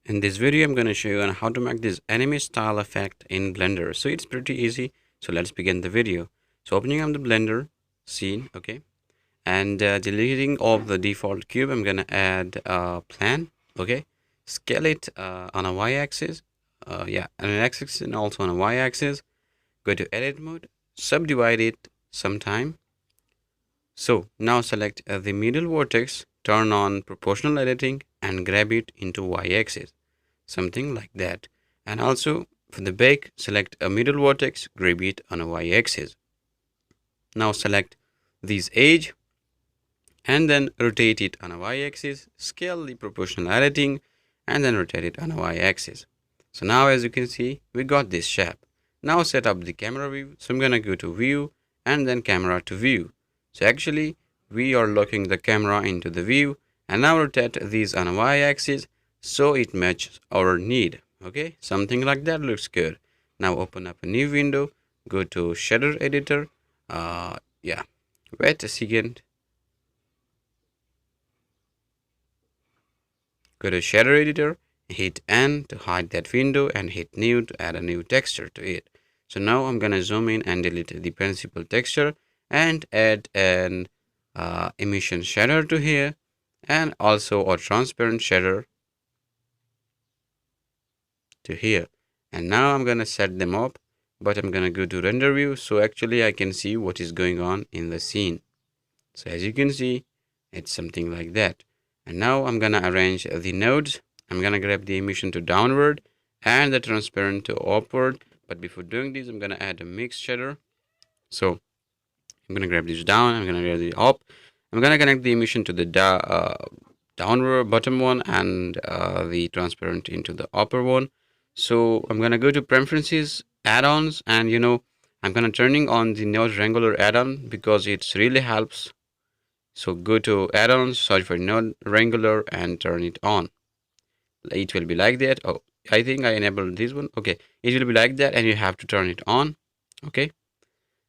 In this video, I'm going to show you on how to make this anime style effect in Blender. So it's pretty easy. So let's begin the video. So opening up the Blender scene, okay, and deleting of the default cube, I'm going to add a plan, okay, scale it on a y-axis, on an x-axis and also on a y-axis. Go to edit mode, subdivide it sometime. So now select the middle vertex, turn on proportional editing and grab it into y-axis, something like that. And also for the bake, select a middle vertex, grab it on a y-axis. Now select this edge and then rotate it on a y-axis, scale the proportional editing and then rotate it on a y-axis. So now as you can see, we got this shape. Now set up the camera view. So I'm gonna go to view and then camera to view. So actually we are locking the camera into the view and now rotate these on a y-axis so it matches our need. Okay, something like that looks good. Now open up a new window, go to shader editor. Wait a second. Go to shader editor, hit N to hide that window and hit new to add a new texture to it. So now I'm gonna zoom in and delete the principal texture and add an emission shader to here and also a transparent shader to here. And now I'm gonna set them up, but I'm gonna go to render view so actually I can see what is going on in the scene. So as you can see, it's something like that. And now I'm gonna arrange the nodes. I'm gonna grab the emission to downward and the transparent to upward. But before doing this, I'm gonna add a mix shader. So I'm gonna grab this down, I'm gonna grab the up. I'm gonna connect the emission to the downward bottom one and the transparent into the upper one. So I'm gonna go to preferences, add-ons, and I'm gonna turning on the node wrangler add-on because it really helps. So go to add-ons, search for node wrangler and turn it on. It will be like that. Oh, I think I enabled this one. Okay, it will be like that and you have to turn it on. Okay,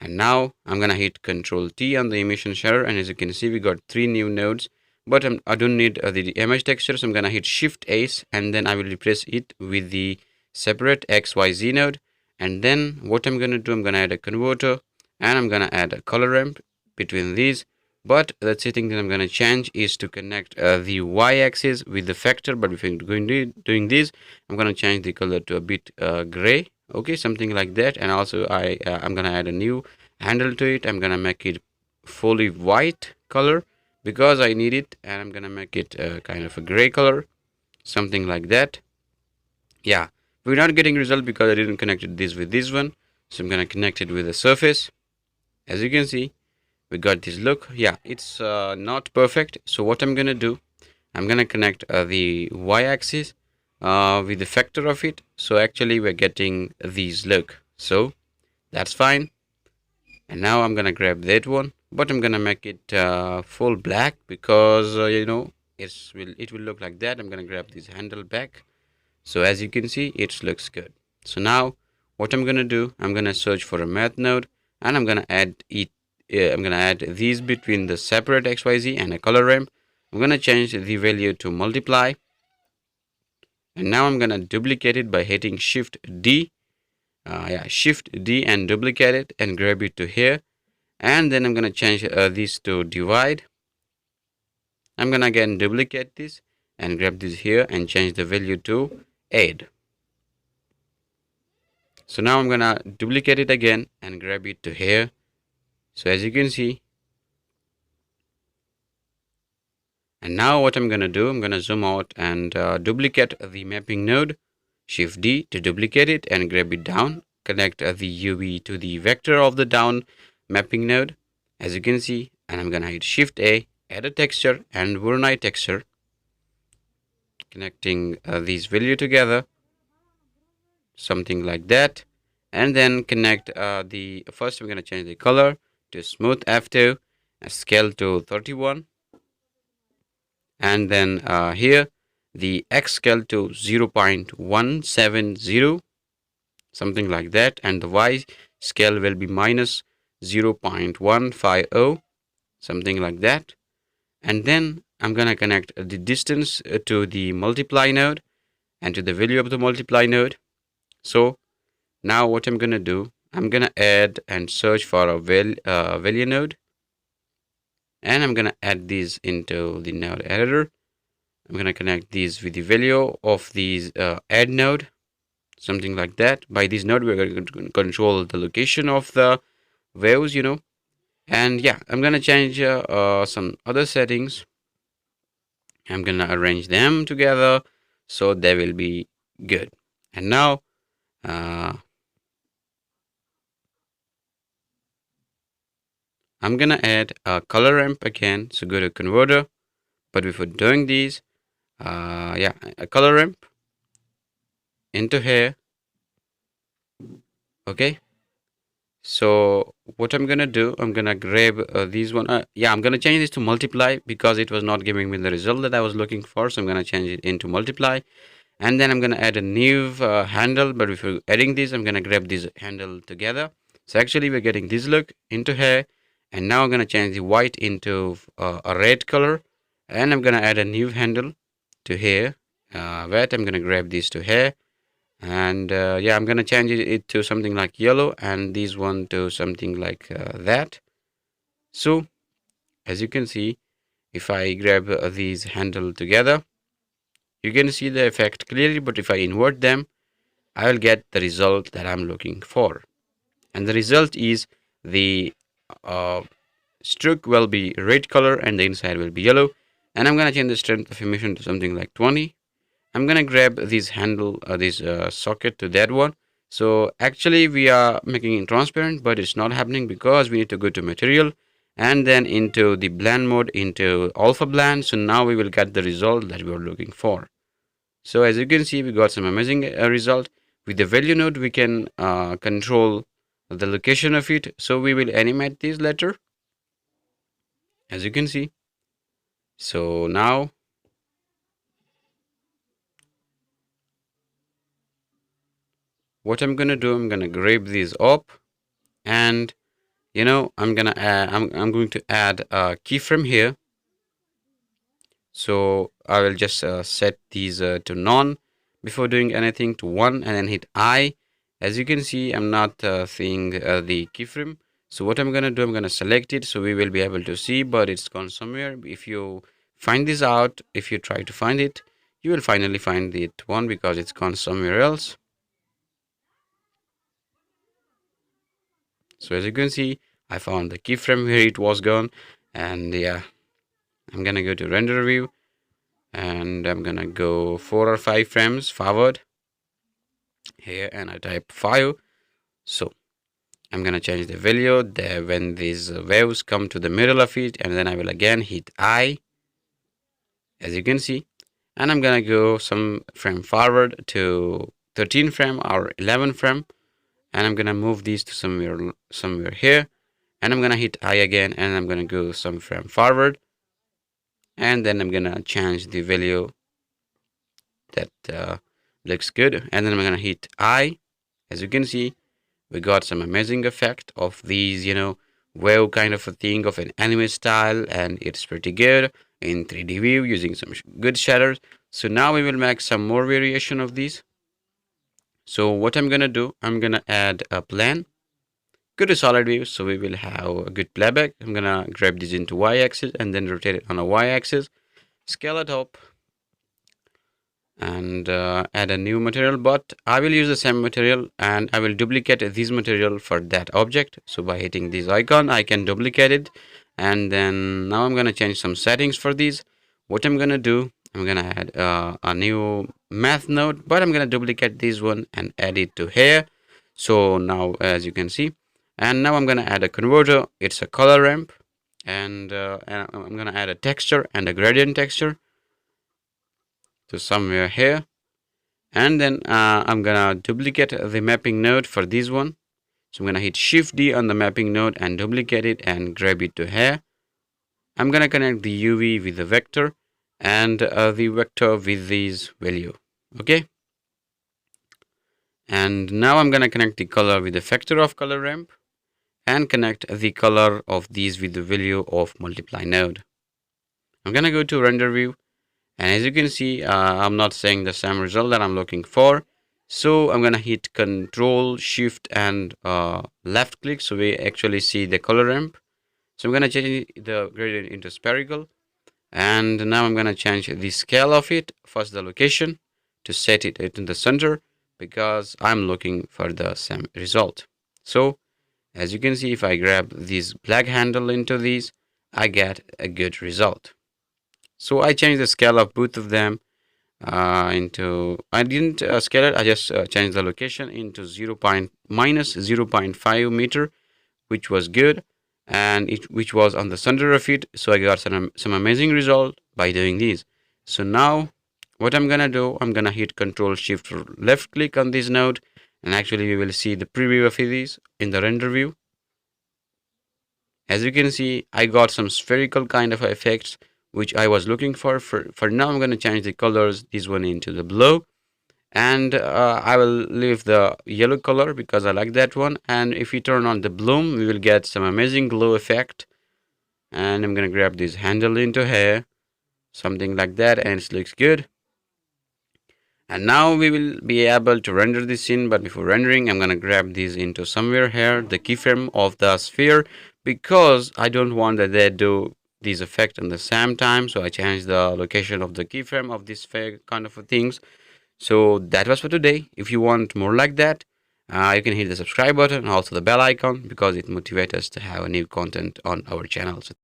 and now I'm gonna hit Control T on the emission shader, and as you can see we got 3 new nodes, but I don't need the image texture, so I'm gonna hit Shift S and then I will replace it with the separate XYZ node. And then what I'm gonna do, I'm gonna add a converter and I'm gonna add a color ramp between these. But the setting that I'm going to change is to connect the y-axis with the vector. But before doing this, I'm going to change the color to a bit gray. Okay, something like that. And also I'm going to add a new handle to it. I'm going to make it fully white color because I need it. And I'm going to make it kind of a gray color, something like that. Yeah, we're not getting result because I didn't connect this with this one. So I'm going to connect it with the surface. As you can see, we got this look. Yeah, it's not perfect. So what I'm gonna do, I'm gonna connect the y-axis with the vector of it. So actually we're getting these look. So that's fine. And now I'm gonna grab that one, but I'm gonna make it full black because it will look like that. I'm gonna grab this handle back. So as you can see, it looks good. So now what I'm gonna do, I'm gonna search for a math node and I'm gonna add it. I'm gonna add these between the separate XYZ and a color ramp. I'm gonna change the value to multiply, and now I'm gonna duplicate it by hitting Shift D. Shift D and duplicate it and grab it to here. And then I'm gonna change this to divide. I'm gonna again duplicate this and grab this here and change the value to add. So now I'm gonna duplicate it again and grab it to here. So as you can see, and now what I'm going to do, I'm going to zoom out and duplicate the mapping node, Shift D to duplicate it and grab it down, connect the UV to the vector of the down mapping node, as you can see, and I'm going to hit Shift A, add a texture and Voronoi texture, connecting these value together, something like that, and then connect first I'm going to change the color to smooth F2, scale to 31, and then here the X scale to 0.170, something like that, and the Y scale will be minus 0.150, something like that. And then I'm gonna connect the distance to the multiply node, and to the value of the multiply node. So now what I'm gonna do, I'm gonna add and search for a value node, and I'm gonna add these into the node editor. I'm gonna connect these with the value of these add node, something like that. By this node, we're going to control the location of the waves, and yeah, I'm gonna change some other settings. I'm gonna arrange them together so they will be good. And now I'm gonna add a color ramp again. So go to converter, but before doing these, yeah, a color ramp into here. Okay, so what I'm gonna do, I'm gonna grab these one. Yeah, I'm gonna change this to multiply because it was not giving me the result that I was looking for. So I'm gonna change it into multiply, and then I'm gonna add a new handle. But before adding this, I'm gonna grab this handle together. So actually, we're getting this look into here, and now I'm gonna change the white into a red color, and I'm gonna add a new handle to here. Where I'm gonna grab these to here. And yeah, I'm gonna change it to something like yellow, and this one to something like that. So as you can see, if I grab these handle together, you can see the effect clearly, but if I invert them, I will get the result that I'm looking for. And the result is the stroke will be red color and the inside will be yellow. And I'm gonna change the strength of emission to something like 20. I'm gonna grab this handle, this socket to that one. So actually we are making it transparent, but it's not happening because we need to go to material and then into the blend mode, into alpha blend. So now we will get the result that we are looking for. So as you can see, we got some amazing result. With the value node, we can control the location of it. So we will animate this letter, as you can see. So now what I'm gonna do, I'm gonna grab these up, and I'm going to add a keyframe here. So I will just set these to none before doing anything, to 1, and then hit I. As you can see, I'm not seeing the keyframe. So what I'm going to do, I'm going to select it so we will be able to see, but it's gone somewhere. If you find this out, if you try to find it, you will finally find it one because it's gone somewhere else. So as you can see, I found the keyframe where it was gone, and yeah, I'm gonna go to render view, and I'm gonna go 4 or 5 frames forward here, and I type 5. So I'm gonna change the value there when these waves come to the middle of it, and then I will again hit I, as you can see, and I'm gonna go some frame forward to 13 frame or 11 frame, and I'm gonna move these to somewhere here, and I'm gonna hit I again, and I'm gonna go some frame forward, and then I'm gonna change the value that looks good, and then I'm gonna hit I. As you can see, we got some amazing effect of these wave kind of a thing of an anime style, and it's pretty good in 3D view using some good shaders. So now we will make some more variation of these. So what I'm gonna do, I'm gonna add a plan. Go to solid view, so we will have a good playback. I'm gonna grab this into y-axis and then rotate it on a y-axis, scale it up, and add a new material. But I will use the same material, and I will duplicate this material for that object. So by hitting this icon, I can duplicate it, and then now I'm gonna change some settings for these. What I'm gonna do, I'm gonna add a new math node, but I'm gonna duplicate this one and add it to here. So now, as you can see, and now I'm gonna add a converter. It's a color ramp, and I'm gonna add a texture and a gradient texture to somewhere here, and then I'm gonna duplicate the mapping node for this one. So I'm gonna hit Shift D on the mapping node and duplicate it and grab it to here. I'm gonna connect the UV with the vector and the vector with these value. Okay, and now I'm gonna connect the color with the factor of color ramp and connect the color of these with the value of multiply node. I'm gonna go to render view, And as you can see, I'm not saying the same result that I'm looking for. So I'm gonna hit Control Shift and left click, so we actually see the color ramp. So I'm gonna change the gradient into spherical, and now I'm gonna change the scale of it. First the location to set it in the center, because I'm looking for the same result. So as you can see, if I grab this black handle into these, I get a good result. So I changed the scale of both of them into, I didn't scale it, I just changed the location into minus 0.5 meter, which was good, and which was on the center of it. So I got some amazing result by doing this. So now what I'm gonna do, I'm gonna hit Control Shift left click on this node, and actually we will see the preview of these in the render view. As you can see, I got some spherical kind of effects which I was looking for. For now, I'm going to change the colors, this one into the blue, and I will leave the yellow color because I like that one. And if we turn on the bloom, we will get some amazing glow effect. And I'm going to grab this handle into here, something like that, and it looks good. And now we will be able to render this scene, but before rendering, I'm going to grab this into somewhere here, the keyframe of the sphere, because I don't want that they do this effect at the same time. So I changed the location of the keyframe of this kind of things. So that was for today. If you want more like that, you can hit the subscribe button and also the bell icon, because it motivates us to have a new content on our channel. So